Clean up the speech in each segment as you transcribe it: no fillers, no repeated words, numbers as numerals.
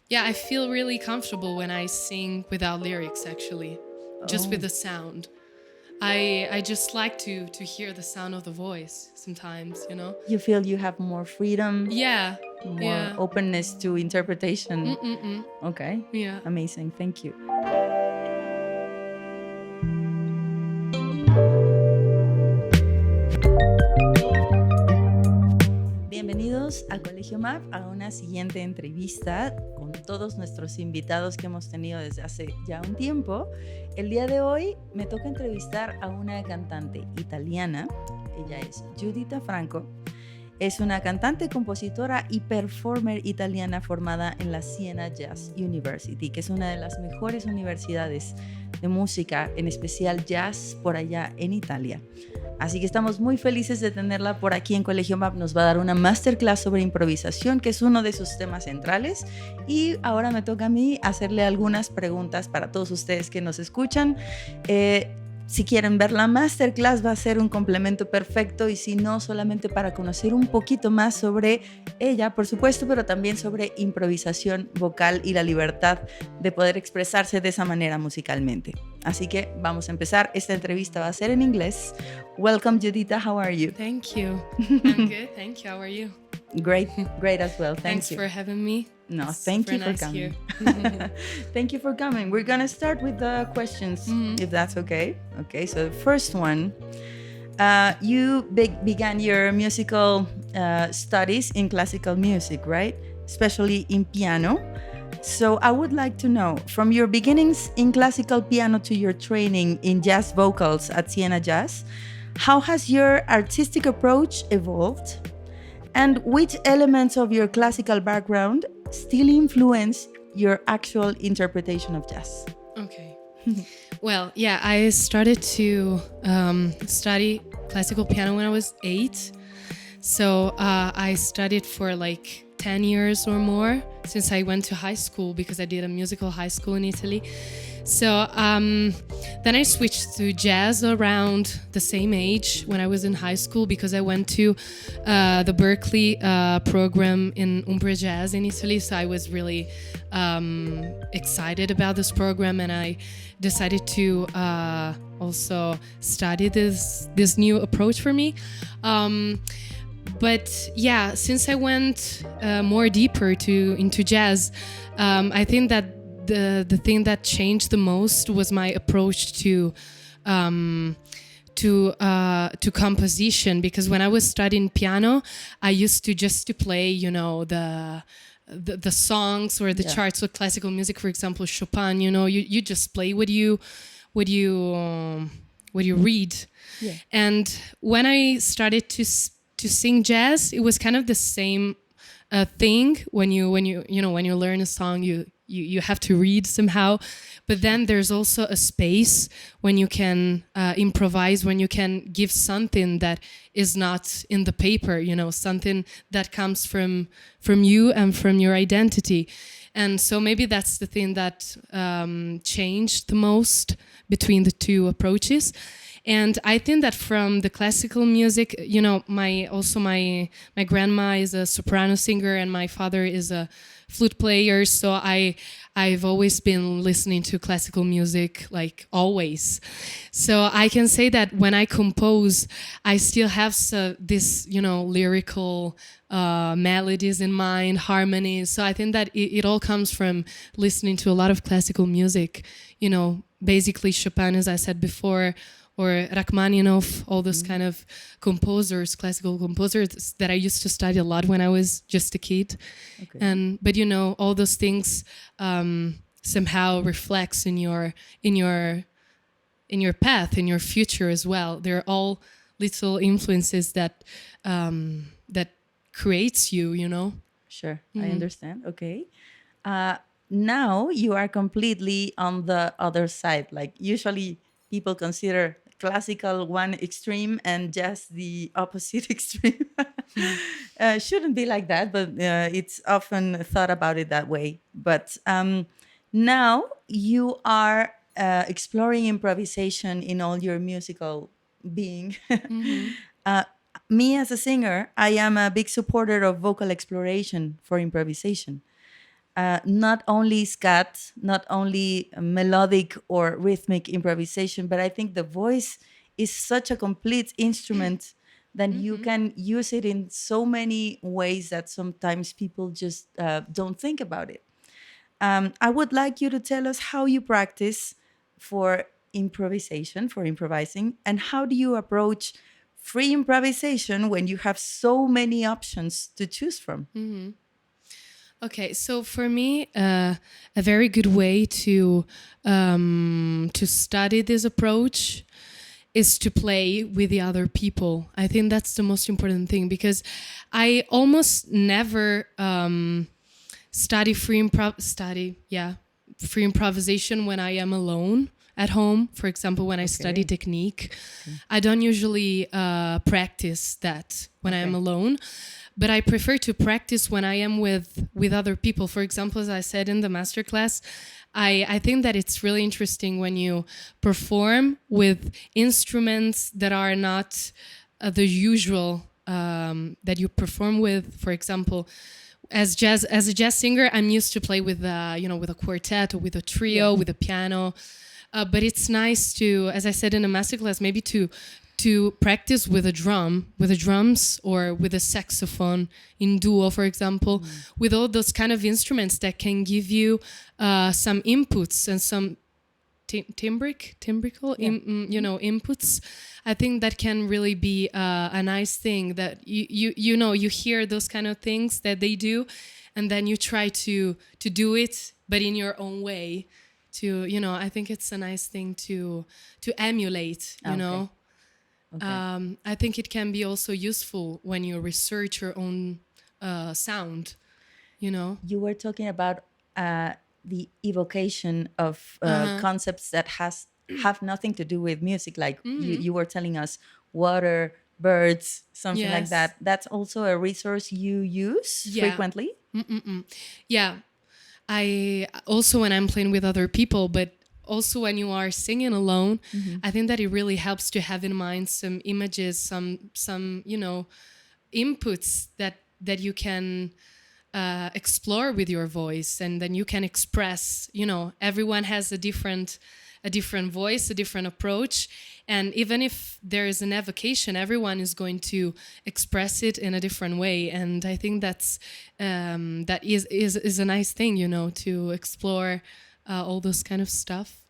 Yeah, I feel really comfortable when I sing without lyrics, actually, just with the sound. I just like to hear the sound of the voice sometimes, you know? You feel you have more freedom, Yeah. more Yeah. openness to interpretation. Okay. Yeah. Amazing. Thank you. Bienvenidos a Colegio MAP, a una siguiente entrevista con todos nuestros invitados que hemos tenido desde hace ya un tiempo. El día de hoy me toca entrevistar a una cantante italiana. Ella es Giuditta Franco. Es una cantante, compositora y performer italiana formada en la Siena Jazz University, que es una de las mejores universidades de música, en especial jazz, por allá en Italia. Así que estamos muy felices de tenerla por aquí en Colegio MAP. Nos va a dar una masterclass sobre improvisación, que es uno de sus temas centrales. Y ahora me toca a mí hacerle algunas preguntas para todos ustedes que nos escuchan. Si quieren ver la masterclass, va a ser un complemento perfecto, y si no, solamente para conocer un poquito más sobre ella, por supuesto, pero también sobre improvisación vocal y la libertad de poder expresarse de esa manera musicalmente. Así que vamos a empezar. Esta entrevista va a ser en inglés. Welcome, Giuditta. How are you? Thank you. I'm good. Thank you. How are you? Great as well. Thanks for having me. No, It's thank you super for nice coming. here. Thank you for coming. We're going to start with the questions, if that's okay. Okay, so the first one, you began your musical studies in classical music, right? Especially in piano. So I would like to know, from your beginnings in classical piano to your training in jazz vocals at Siena Jazz, how has your artistic approach evolved? And which elements of your classical background still influence your actual interpretation of jazz? Okay. Well, yeah, I started to study classical piano when I was 8. So I studied for like 10 years or more since I went to high school, because I did a musical high school in Italy. So then I switched to jazz around the same age when I was in high school, because I went to the Berkeley program in Umbria Jazz in Italy. So I was really excited about this program, and I decided to also study this new approach for me. But yeah, since I went more deeper into jazz, I think that the thing that changed the most was my approach to composition. Because when I was studying piano, I used to just to play, you know, the songs or the charts of classical music. For example, Chopin. You know, you just play what you read. Yeah. And when I started to sing jazz, it was kind of the same thing. When you learn a song, you have to read somehow, but then there's also a space when you can improvise, when you can give something that is not in the paper, you know, something that comes from you and from your identity. And so maybe that's the thing that changed the most between the two approaches. And I think that from the classical music, you know, my grandma is a soprano singer and my father is a flute player. So I've always been listening to classical music, like always. So I can say that when I compose, I still have this, you know, lyrical melodies in mind, harmonies. So I think that it all comes from listening to a lot of classical music, you know, basically Chopin, as I said before, or Rachmaninoff, all those kind of composers, classical composers that I used to study a lot when I was just a kid. Okay. But you know, all those things somehow reflects in your path, in your future as well. They're all little influences that creates you, you know. Sure, I understand. Okay. Now you are completely on the other side. Like usually people consider classical one extreme and jazz the opposite extreme. Shouldn't be like that, but it's often thought about it that way. But now you are exploring improvisation in all your musical being. Me as a singer, I am a big supporter of vocal exploration for improvisation. not only scat, not only melodic or rhythmic improvisation, but I think the voice is such a complete instrument that you can use it in so many ways that sometimes people just don't think about it. I would like you to tell us how you practice for improvisation, for improvising, and how do you approach free improvisation when you have so many options to choose from? Okay, so for me, a very good way to study this approach is to play with the other people. I think that's the most important thing, because I almost never study free improvisation when I am alone at home. For example, when I study technique, I don't usually practice that when I am alone. But I prefer to practice when I am with other people. For example, as I said in the masterclass, I think that it's really interesting when you perform with instruments that are not the usual that you perform with. For example, as a jazz singer, I'm used to play with with a quartet or with a trio, with a piano. But it's nice to, as I said in a masterclass, maybe to practice with with the drums, or with a saxophone in duo, for example, with all those kind of instruments that can give you some inputs and some timbrical inputs. I think that can really be a nice thing, that you hear those kind of things that they do, and then you try to do it, but in your own way. I think it's a nice thing to emulate. I think it can be also useful when you research your own sound. You were talking about the evocation of concepts that have nothing to do with music, like you were telling us water, birds, something like that. That's also a resource you use frequently. Yeah, I also, when I'm playing with other people, but also when you are singing alone, I think that it really helps to have in mind some images, some inputs that you can explore with your voice, and then you can express. Everyone has a different voice, a different approach, and even if there is an evocation, everyone is going to express it in a different way. And I think that is a nice thing, to explore all those kind of stuff.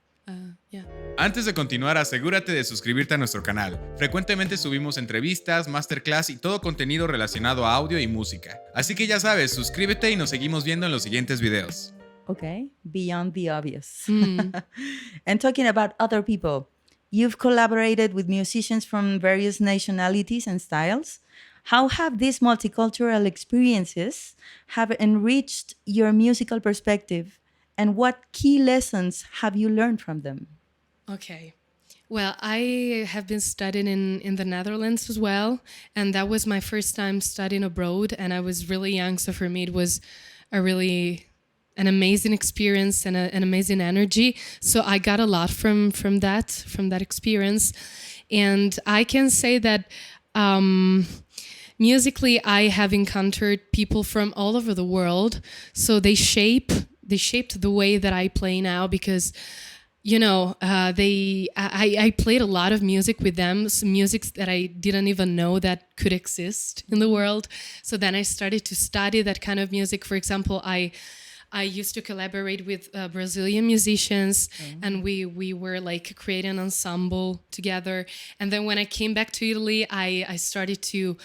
Antes de continuar, asegúrate de suscribirte a nuestro canal. Frecuentemente subimos entrevistas, masterclass y todo contenido relacionado a audio y música. Así que ya sabes, suscríbete y nos seguimos viendo en los siguientes videos. Okay, beyond the obvious. And talking about other people, you've collaborated with musicians from various nationalities and styles. How have these multicultural experiences have enriched your musical perspective, and what key lessons have you learned from them? Okay. Well, I have been studying in the Netherlands as well, and that was my first time studying abroad, and I was really young, so for me it was an amazing experience and an amazing energy. So I got a lot from that experience. And I can say that musically, I have encountered people from all over the world. So they shaped the way that I play now, because I played a lot of music with them, some music that I didn't even know that could exist in the world. So then I started to study that kind of music. For example, I used to collaborate with Brazilian musicians, and we were like creating an ensemble together. And then when I came back to Italy, I started to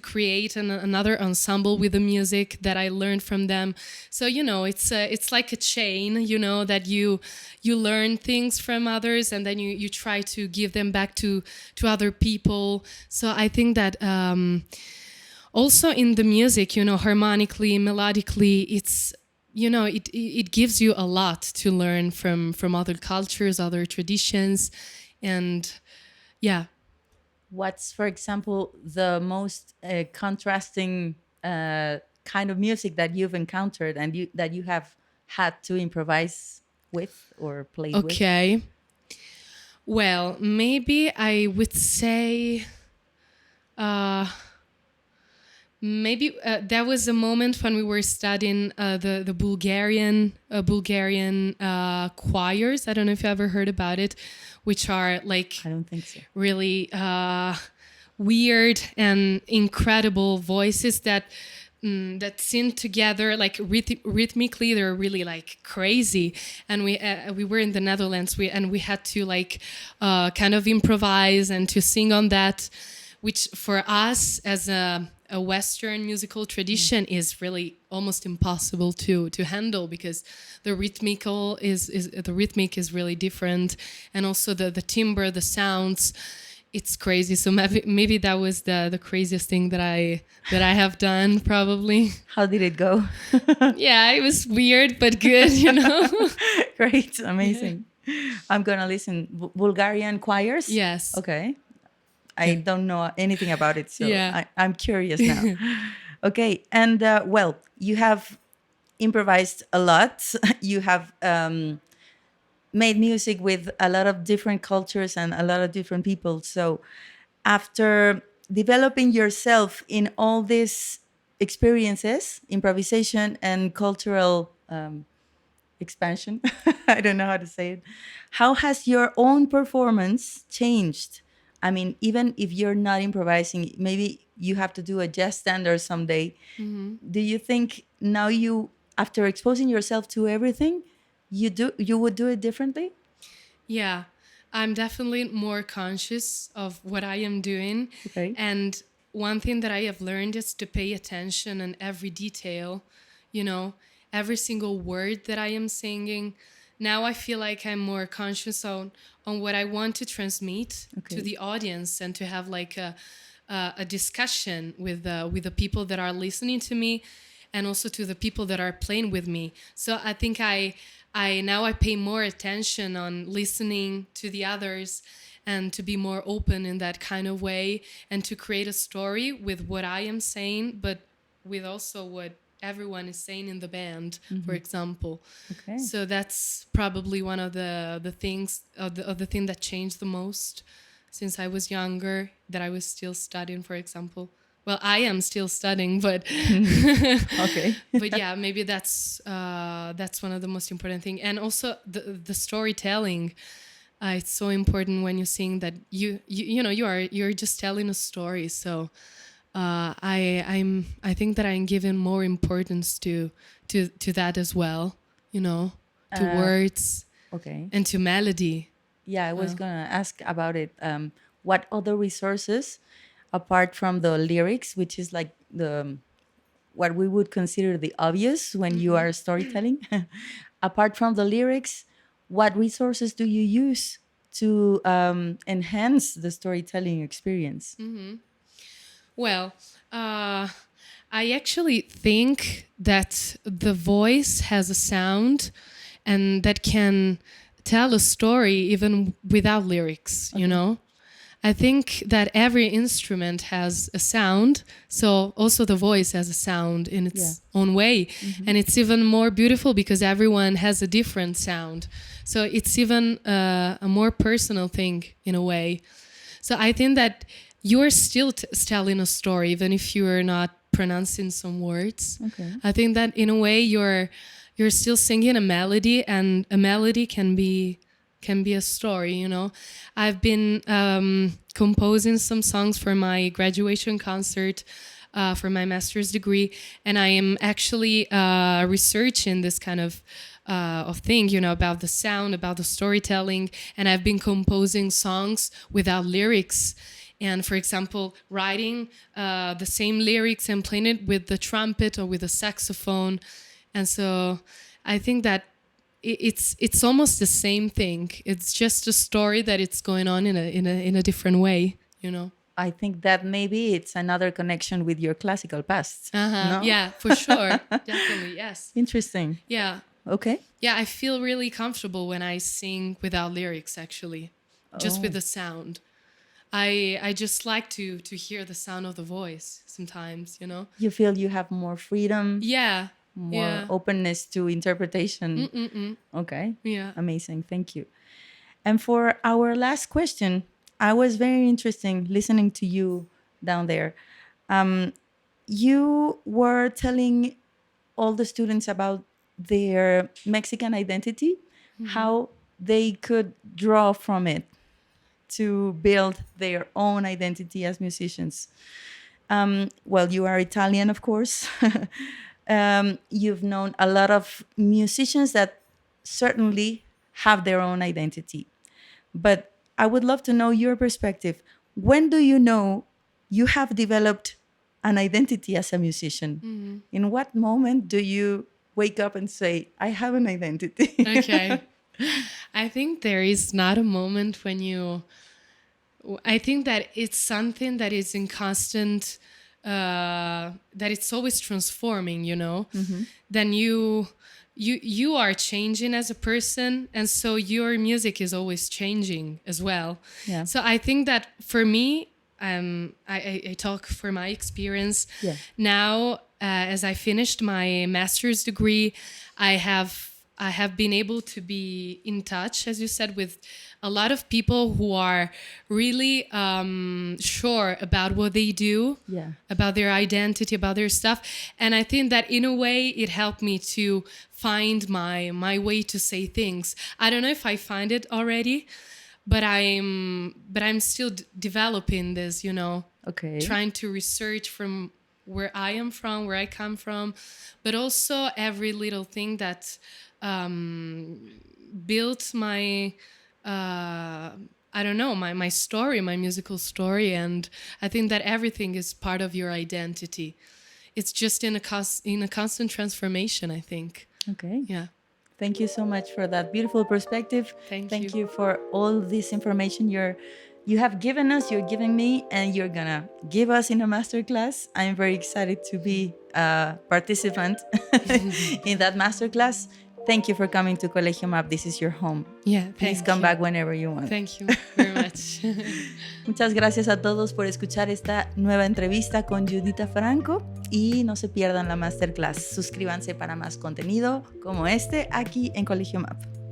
create another ensemble with the music that I learned from them. So it's like a chain, that you learn things from others, and then you try to give them back to other people. So I think that. Also in the music, harmonically, melodically, it's, it gives you a lot to learn from other cultures, other traditions. And yeah. What's, for example, the most contrasting kind of music that you've encountered and that you have had to improvise with or play with? Okay. Well, maybe I would say... maybe that was a moment when we were studying the Bulgarian choirs. I don't know if you ever heard about it, which are like I don't think so. really weird and incredible voices that sing together like rhythmically. They're really like crazy, and we were in the Netherlands. We had to like kind of improvise and to sing on that, which for us as a Western musical tradition is really almost impossible to handle, because the rhythmic is really different, and also the timbre, the sounds. It's crazy. So maybe that was the craziest thing that I have done, probably. How did it go? Yeah, it was weird but good, Great, amazing. I'm gonna listen. Bulgarian choirs? Yes. Okay. I don't know anything about it, so Yeah. I'm curious now. Okay, and well, you have improvised a lot. You have made music with a lot of different cultures and a lot of different people. So after developing yourself in all these experiences, improvisation and cultural expansion, I don't know how to say it, how has your own performance changed? I mean, even if you're not improvising, maybe you have to do a jazz standard someday. Do you think now after exposing yourself to everything, you would do it differently? Yeah, I'm definitely more conscious of what I am doing. Okay. And one thing that I have learned is to pay attention in every detail, every single word that I am singing. Now I feel like I'm more conscious on what I want to transmit to the audience, and to have like a discussion with the people that are listening to me, and also to the people that are playing with me. So I think I now pay more attention on listening to the others, and to be more open in that kind of way, and to create a story with what I am saying, but with also what everyone is saying in the band, for example. Okay. So that's probably one of the things of the thing that changed the most since I was younger, that I was still studying, for example. Well, I am still studying, but Okay. but yeah, maybe that's one of the most important things. And also the storytelling. It's so important when you sing that you're just telling a story. So I think that I'm giving more importance to that as well. To words. Okay. And to melody. Yeah, I was gonna ask about it. What other resources, apart from the lyrics, which is like what we would consider the obvious when you are storytelling, apart from the lyrics, what resources do you use to enhance the storytelling experience? Well, I actually think that the voice has a sound, and that can tell a story even without lyrics, I think that every instrument has a sound, so also the voice has a sound in its own way. And it's even more beautiful because everyone has a different sound. So it's even a more personal thing in a way. So I think that you're still telling a story, even if you're not pronouncing some words. Okay. I think that in a way you're still singing a melody, and a melody can be a story, I've been composing some songs for my graduation concert for my master's degree, and I am actually researching this kind of thing, about the sound, about the storytelling, and I've been composing songs without lyrics. And for example, writing the same lyrics and playing it with the trumpet or with the saxophone. And so I think that it's almost the same thing. It's just a story that it's going on in a different way, I think that maybe it's another connection with your classical past. No? Yeah, for sure. Definitely, yes. Interesting. Yeah. Okay. Yeah, I feel really comfortable when I sing without lyrics, actually, just with the sound. I just like to hear the sound of the voice sometimes, You feel you have more freedom. Yeah. More openness to interpretation. Okay. Yeah. Amazing. Thank you. And for our last question, I was very interested listening to you down there. you were telling all the students about their Mexican identity, how they could draw from it to build their own identity as musicians. Well, you are Italian, of course. You've known a lot of musicians that certainly have their own identity. But I would love to know your perspective. When do you know you have developed an identity as a musician? In what moment do you wake up and say, I have an identity? Okay. I think there is not a moment when I think that it's something that is in constant, that it's always transforming, Then you are changing as a person, and so your music is always changing as well. Yeah. So I think that for me, I talk for my experience. Yeah. Now, as I finished my master's degree, I have been able to be in touch, as you said, with a lot of people who are really sure about what they do, about their identity, about their stuff. And I think that in a way it helped me to find my way to say things. I don't know if I find it already, but I'm still developing this, Okay. trying to research from where I am from, where I come from, but also every little thing that built my my story, my musical story. And I think that everything is part of your identity. It's just in a constant transformation, I think. Okay. Yeah. Thank you so much for that beautiful perspective. Thank you for all this information you have given us, you're giving me, and you're gonna give us in a masterclass. I'm very excited to be a participant in that masterclass. Thank you for coming to Colegio MAP. This is your home. Yeah, Please come back whenever you want. Thank you very much. Muchas gracias a todos por escuchar esta nueva entrevista con Giuditta Franco y no se pierdan la masterclass. Suscríbanse para más contenido como este aquí en Colegio MAP.